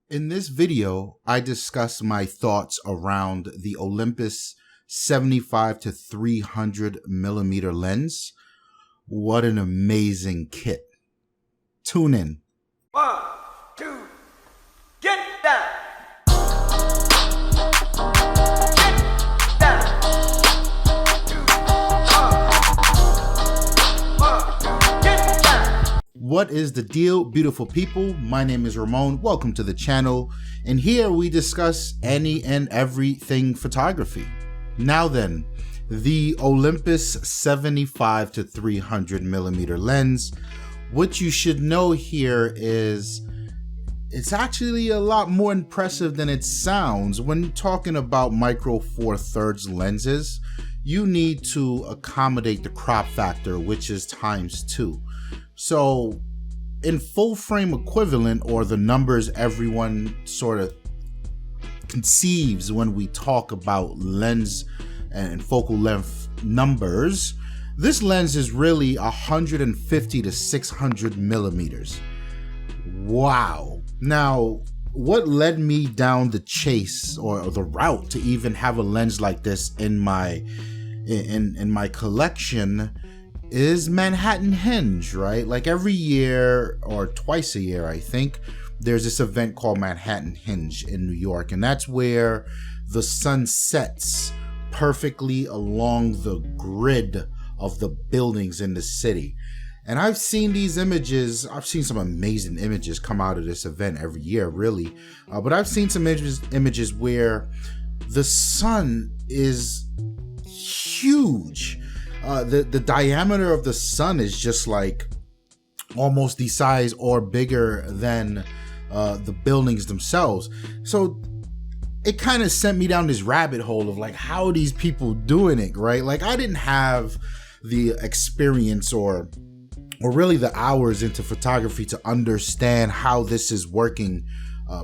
In this video, I discuss my thoughts around the Olympus 75 to 300 millimeter lens. What an amazing kit. Tune in. 1, 2, get down. What is the deal, beautiful people? My name is Ramon. Welcome to the channel. And here we discuss any and everything photography. Now then, the Olympus 75 to 300 millimeter lens. What you should know here is it's actually a lot more impressive than it sounds. When talking about micro four thirds lenses, you need to accommodate the crop factor, which is ×2. So in full frame equivalent, or the numbers everyone sort of conceives when we talk about lens and focal length numbers, this lens is really 150 to 600 millimeters. Wow. Now, what led me down the chase or the route to even have a lens like this in my collection is Manhattan Hinge, right? Like every year or twice a year, I think, there's this event called Manhattan Hinge in New York, and that's where the sun sets perfectly along the grid of the buildings in the city. And I've seen these images. I've seen some amazing images come out of this event every year, really. But I've seen some images where the sun is huge. The diameter of the sun is just like almost the size or bigger than the buildings themselves. So it kind of sent me down this rabbit hole of like, how are these people doing it, right? Like, I didn't have the experience or really the hours into photography to understand how this is working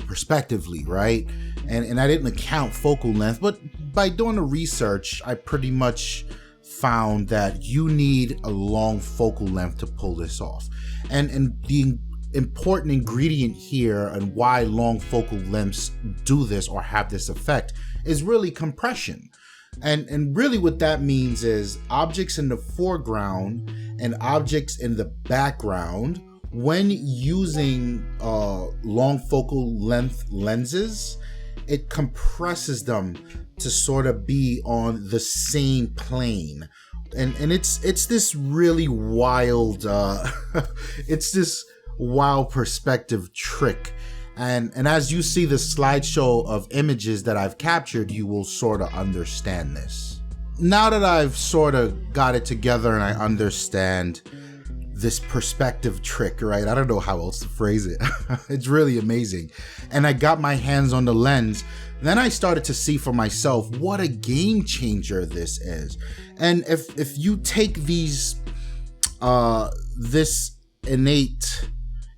prospectively, right? And I didn't account focal length, but by doing the research, I pretty much found that you need a long focal length to pull this off. And the important ingredient here and why long focal lengths do this or have this effect is really compression. And really what that means is objects in the foreground and objects in the background, when using long focal length lenses, it compresses them to sort of be on the same plane. And it's this really wild it's this wild perspective trick. And as you see the slideshow of images that I've captured, you will sort of understand this. Now that I've sort of got it together and I understand this perspective trick, right? I don't know how else to phrase it. It's really amazing. And I got my hands on the lens. Then I started to see for myself what a game changer this is. And if you take these, this innate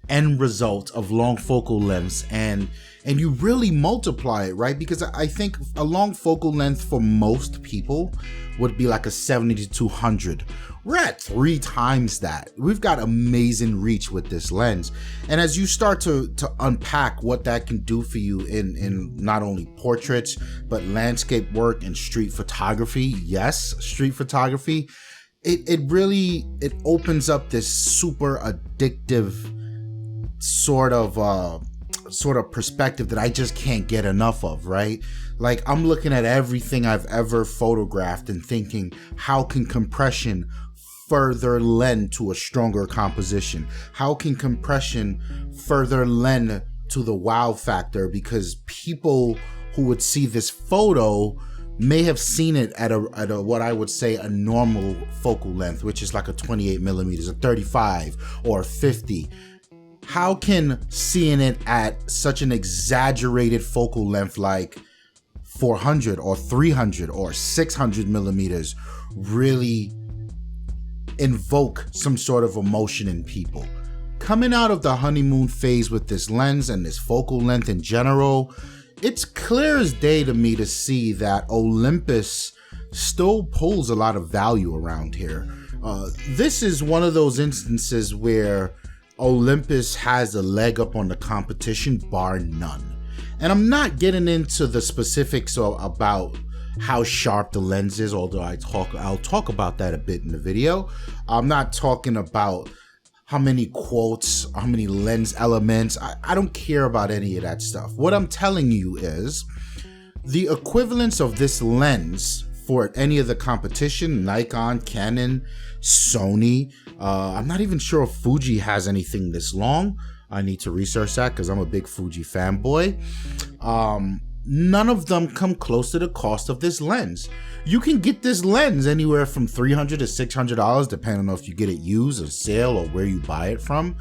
end result of long focal lengths and you really multiply it, right? Because I think a long focal length for most people would be like a 70 to 200. We're at 3 times that. We've got amazing reach with this lens. And as you start to unpack what that can do for you in not only portraits, but landscape work and street photography, yes, street photography, it really opens up this super addictive sort of perspective that I just can't get enough of, right? Like, I'm looking at everything I've ever photographed and thinking, how can compression further lend to a stronger composition? How can compression further lend to the wow factor? Because people who would see this photo may have seen it at a what I would say a normal focal length, which is like a 28 millimeters, a 35 or a 50. How can seeing it at such an exaggerated focal length like 400 or 300 or 600 millimeters really invoke some sort of emotion in people? Coming out of the honeymoon phase with this lens and this focal length in general, it's clear as day to me to see that Olympus still pulls a lot of value around here. This is one of those instances where Olympus has a leg up on the competition, bar none. And I'm not getting into the specifics about how sharp the lens is, although I'll talk about that a bit in the video. I'm not talking about how many quotes, how many lens elements. I don't care about any of that stuff. What I'm telling you is the equivalence of this lens for any of the competition, Nikon, Canon, Sony. I'm not even sure if Fuji has anything this long. I need to research that because I'm a big Fuji fanboy. None of them come close to the cost of this lens. You can get this lens anywhere from $300 to $600, depending on if you get it used or sale or where you buy it from.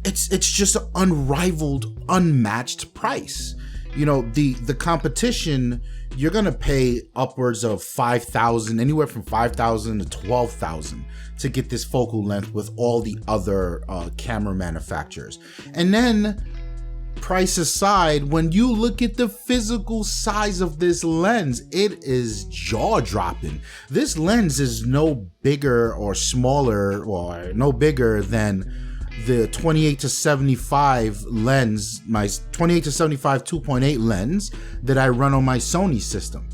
It's just an unrivaled, unmatched price. You know, the competition, you're gonna pay upwards of $5,000, anywhere from $5,000 to $12,000 to get this focal length with all the other camera manufacturers. And then, price aside, when you look at the physical size of this lens, it is jaw-dropping. This lens is no bigger or smaller, or no bigger than the 28-75 lens, my 28-75 2.8 lens that I run on my Sony system.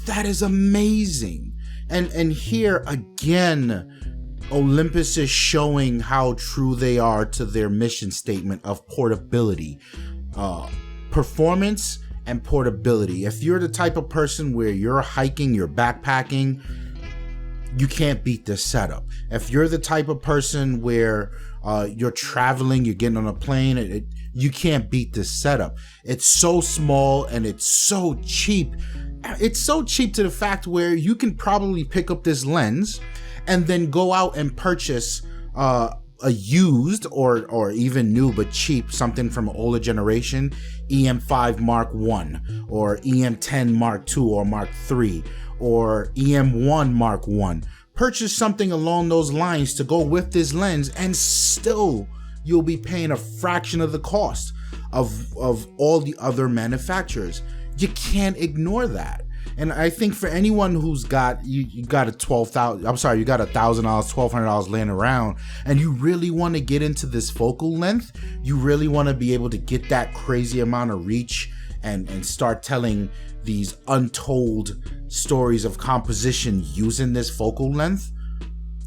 That is amazing. And here again, Olympus is showing how true they are to their mission statement of portability, performance and portability. If you're the type of person where you're hiking, you're backpacking, you can't beat this setup. If you're the type of person where you're traveling, you're getting on a plane, you can't beat this setup. It's so small and it's so cheap. It's so cheap to the fact where you can probably pick up this lens and then go out and purchase a used or even new but cheap something from an older generation, EM5 Mark 1 or EM10 Mark 2 or Mark 3 or EM1 Mark 1. Purchase something along those lines to go with this lens, and still you'll be paying a fraction of the cost of all the other manufacturers. You can't ignore that. And I think for anyone who's got you got a $1,000, $1,200 laying around, and you really want to get into this focal length, you really want to be able to get that crazy amount of reach and start telling these untold stories of composition using this focal length,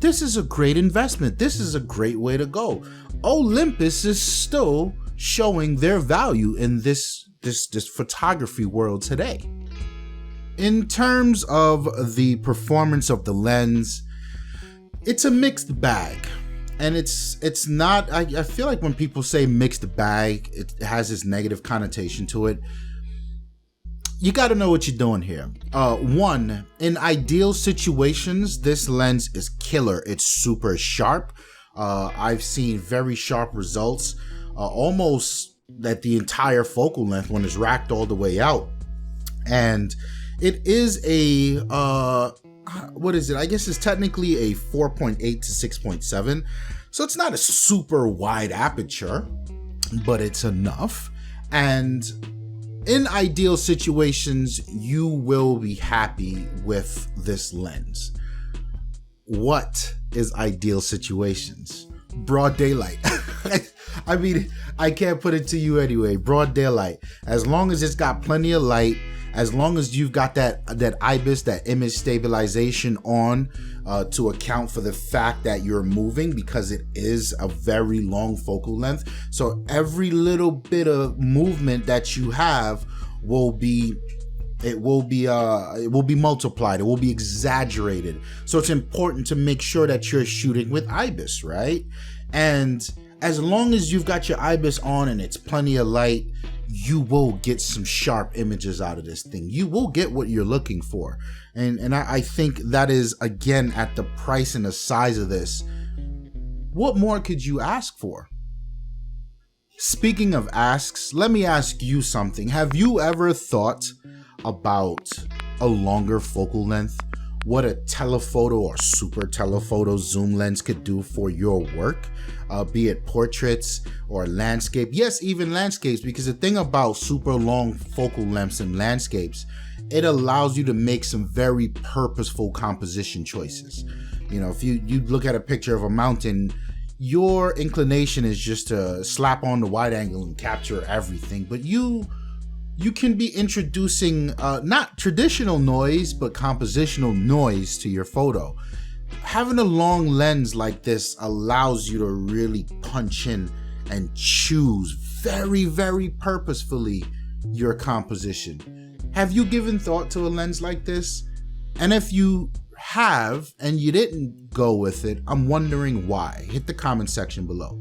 this is a great investment. This is a great way to go. Olympus is still showing their value in this photography world today. In terms of the performance of the lens, it's a mixed bag. And it's not, I feel like when people say mixed bag, it has this negative connotation to it. You got to know what you're doing here. One, in ideal situations, this lens is killer. It's super sharp. I've seen very sharp results, almost at the entire focal length when it's racked all the way out. And it is a, what is it? I guess it's technically a 4.8 to 6.7. So it's not a super wide aperture, but it's enough. And in ideal situations, you will be happy with this lens. What is ideal situations? Broad daylight. I mean, I can't put it to you anyway. Broad daylight. As long as it's got plenty of light, as long as you've got that IBIS, that image stabilization on to account for the fact that you're moving, because it is a very long focal length. So every little bit of movement that you have will be multiplied. It will be exaggerated. So it's important to make sure that you're shooting with IBIS, right? And as long as you've got your IBIS on and it's plenty of light, you will get some sharp images out of this thing. You will get what you're looking for. And I think that is, again, at the price and the size of this, what more could you ask for? Speaking of asks, let me ask you something. Have you ever thought about a longer focal length? What a telephoto or super telephoto zoom lens could do for your work, be it portraits or landscape. Yes, even landscapes, because the thing about super long focal lengths and landscapes, it allows you to make some very purposeful composition choices. You know, if you look at a picture of a mountain, your inclination is just to slap on the wide angle and capture everything, but you can be introducing not traditional noise, but compositional noise to your photo. Having a long lens like this allows you to really punch in and choose very, very purposefully your composition. Have you given thought to a lens like this? And if you have and you didn't go with it, I'm wondering why. Hit the comment section below.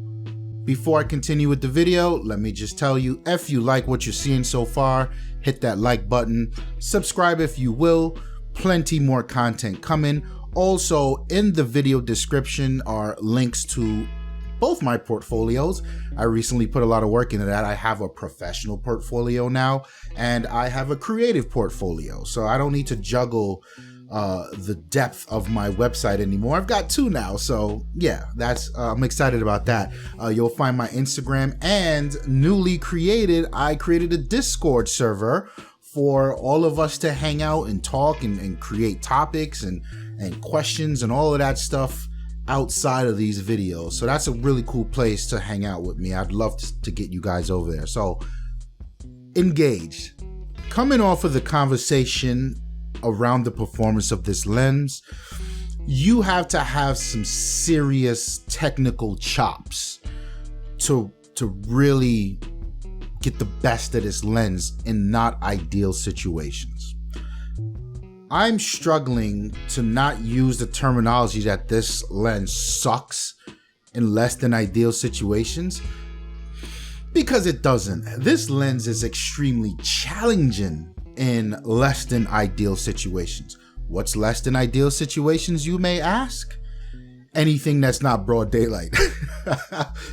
Before I continue with the video, let me just tell you, if you like what you're seeing so far, hit that like button, subscribe if you will, plenty more content coming. Also, in the video description are links to both my portfolios. I recently put a lot of work into that. I have a professional portfolio now, and I have a creative portfolio, so I don't need to juggle the depth of my website anymore. I've got two now, so yeah, that's I'm excited about that. You'll find my Instagram, and newly created, I created a Discord server for all of us to hang out and talk and create topics and questions and all of that stuff outside of these videos. So that's a really cool place to hang out with me. I'd love to get you guys over there. So engaged. Coming off of the conversation around the performance of this lens, you have to have some serious technical chops to really get the best of this lens in not ideal situations. I'm struggling to not use the terminology that this lens sucks in less than ideal situations, because it doesn't. This lens is extremely challenging in less than ideal situations. What's less than ideal situations, you may ask? Anything that's not broad daylight.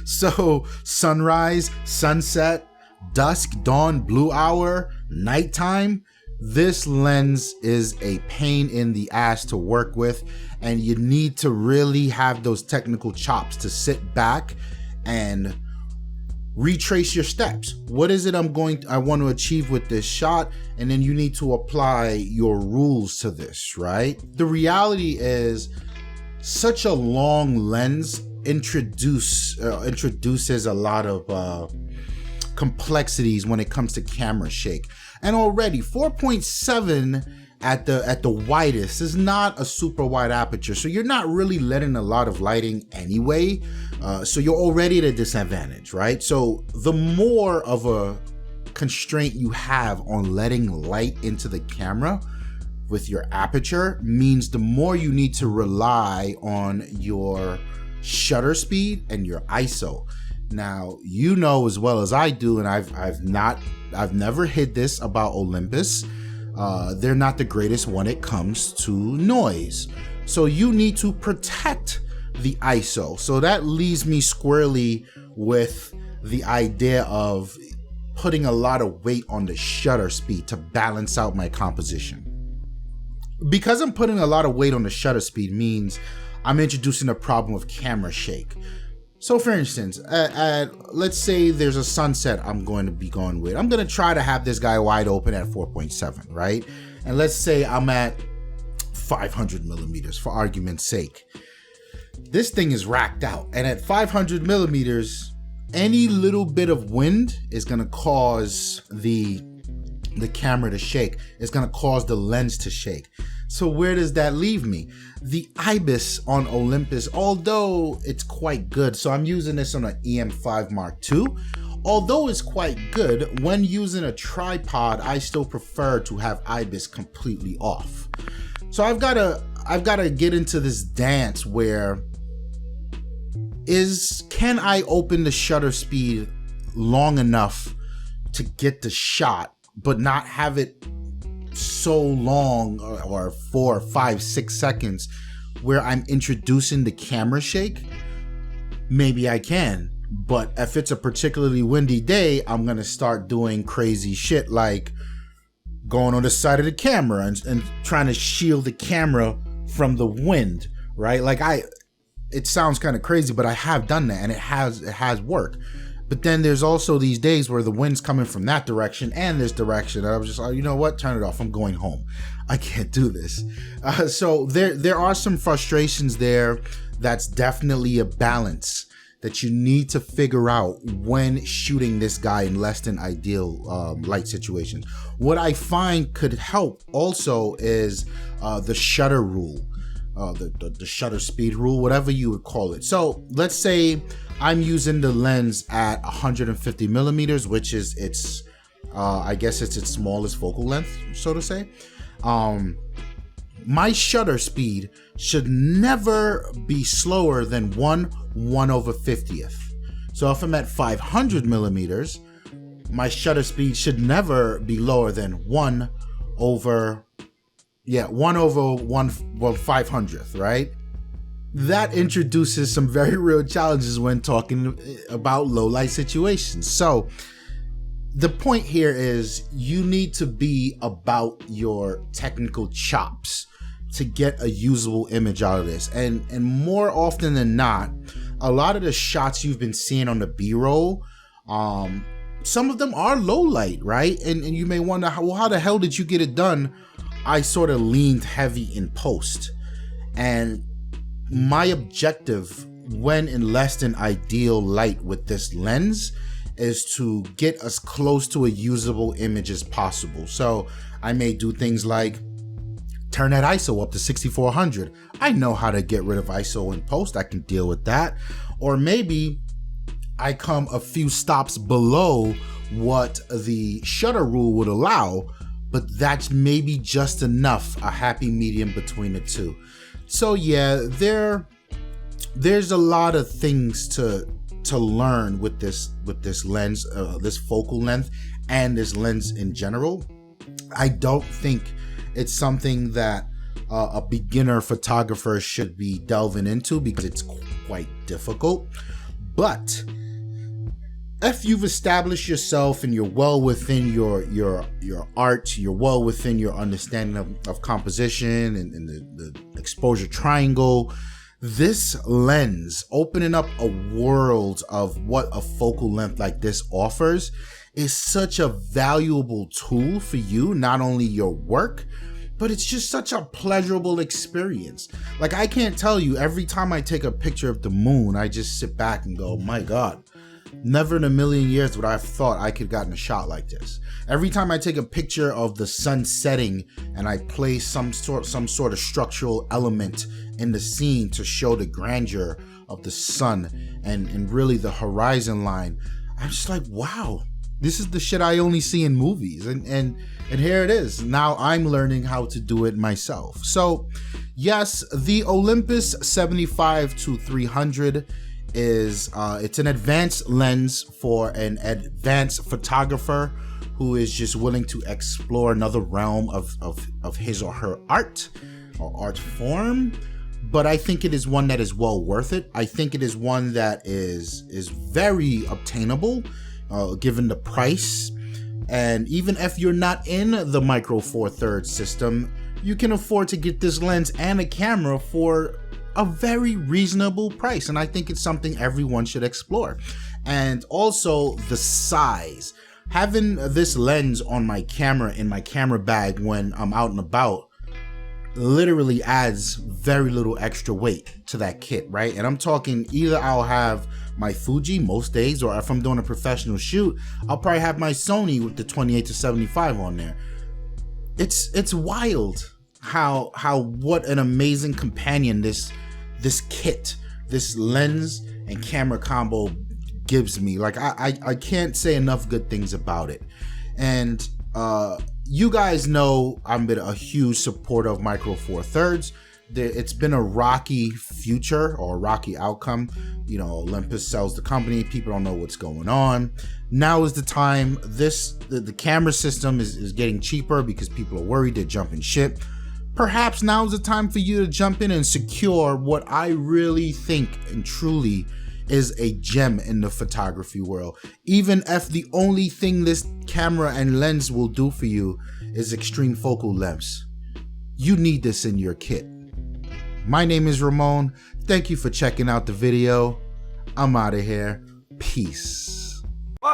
So sunrise, sunset, dusk, dawn, blue hour, nighttime, this lens is a pain in the ass to work with, and you need to really have those technical chops to sit back and retrace your steps. What is it I want to achieve with this shot? And then you need to apply your rules to this, right? The reality is, such a long lens introduces a lot of complexities when it comes to camera shake. And already 4.7 at the widest is not a super wide aperture, so you're not really letting a lot of lighting anyway, so you're already at a disadvantage, right? So the more of a constraint you have on letting light into the camera with your aperture means the more you need to rely on your shutter speed and your ISO. Now, you know as well as I do, and I've never hid this about Olympus, they're not the greatest when it comes to noise. So you need to protect the ISO. So that leaves me squarely with the idea of putting a lot of weight on the shutter speed to balance out my composition. Because I'm putting a lot of weight on the shutter speed means I'm introducing a problem of camera shake. So for instance, let's say there's a sunset I'm going to be going with. I'm going to try to have this guy wide open at 4.7, right? And let's say I'm at 500 millimeters for argument's sake. This thing is racked out. And at 500 millimeters, any little bit of wind is going to cause the camera to shake. It's going to cause the lens to shake. So where does that leave me? The IBIS on Olympus, although it's quite good, so I'm using this on an EM5 Mark II. Although it's quite good, when using a tripod, I still prefer to have IBIS completely off. So I've got to get into this dance where can I open the shutter speed long enough to get the shot, but not have it so long, or 4, 5, 6 seconds, where I'm introducing the camera shake? Maybe I can, but if it's a particularly windy day, I'm gonna start doing crazy shit like going on the side of the camera and trying to shield the camera from the wind, right? Like it sounds kind of crazy, but I have done that and it has worked. But then there's also these days where the wind's coming from that direction and this direction. And I was just like, you know what? Turn it off. I'm going home. I can't do this. So there are some frustrations there. That's definitely a balance that you need to figure out when shooting this guy in less than ideal light situations. What I find could help also is the shutter rule, the shutter speed rule, whatever you would call it. So let's say I'm using the lens at 150 millimeters, which is its I guess it's its smallest focal length, so to say. My shutter speed should never be slower than 1/1/50th. So if I'm at 500 millimeters, my shutter speed should never be lower than 1/1/500th, right? That introduces some very real challenges when talking about low light situations. So the point here is you need to be about your technical chops to get a usable image out of this. And more often than not, a lot of the shots you've been seeing on the B-roll, some of them are low light, right? And you may wonder, how the hell did you get it done? I sort of leaned heavy in post. And my objective when in less than ideal light with this lens is to get as close to a usable image as possible. So I may do things like turn that ISO up to 6400. I know how to get rid of ISO in post. I can deal with that. Or maybe I come a few stops below what the shutter rule would allow, but that's maybe just enough, a happy medium between the two. So yeah, there's a lot of things to learn with this lens, this focal length, and this lens in general. I don't think it's something that a beginner photographer should be delving into because it's quite difficult. But if you've established yourself and you're well within your art, you're well within your understanding of composition and the exposure triangle, this lens opening up a world of what a focal length like this offers is such a valuable tool for you, not only your work, but it's just such a pleasurable experience. Like, I can't tell you, every time I take a picture of the moon, I just sit back and go, my God, never in a million years would I have thought I could have gotten a shot like this. Every time I take a picture of the sun setting and I place some sort of structural element in the scene to show the grandeur of the sun and really the horizon line, I'm just like, wow, this is the shit I only see in movies. And here it is. Now I'm learning how to do it myself. So yes, the Olympus 75-300 is it's an advanced lens for an advanced photographer who is just willing to explore another realm of his or her art or art form. But I think it is one that is well worth it. I think it is one that is very obtainable given the price. And even if you're not in the Micro Four Thirds system, you can afford to get this lens and a camera for a very reasonable price. And I think it's something everyone should explore. And also the size. Having this lens on my camera in my camera bag when I'm out and about literally adds very little extra weight to that kit, right? And I'm talking either I'll have my Fuji most days, or if I'm doing a professional shoot, I'll probably have my Sony with the 28-75 on there. It's wild how what an amazing companion this kit, this lens and camera combo gives me. Like I can't say enough good things about it. And you guys know I'm been a huge supporter of Micro Four Thirds. It's been a rocky future or a rocky outcome. You know, Olympus sells the company. People don't know what's going on. Now is the time. The camera system is getting cheaper because people are worried they're jumping ship. Perhaps now is the time for you to jump in and secure what I really think and truly is a gem in the photography world. Even if the only thing this camera and lens will do for you is extreme focal lengths, you need this in your kit. My name is Ramon. Thank you for checking out the video. I'm out of here. Peace. 1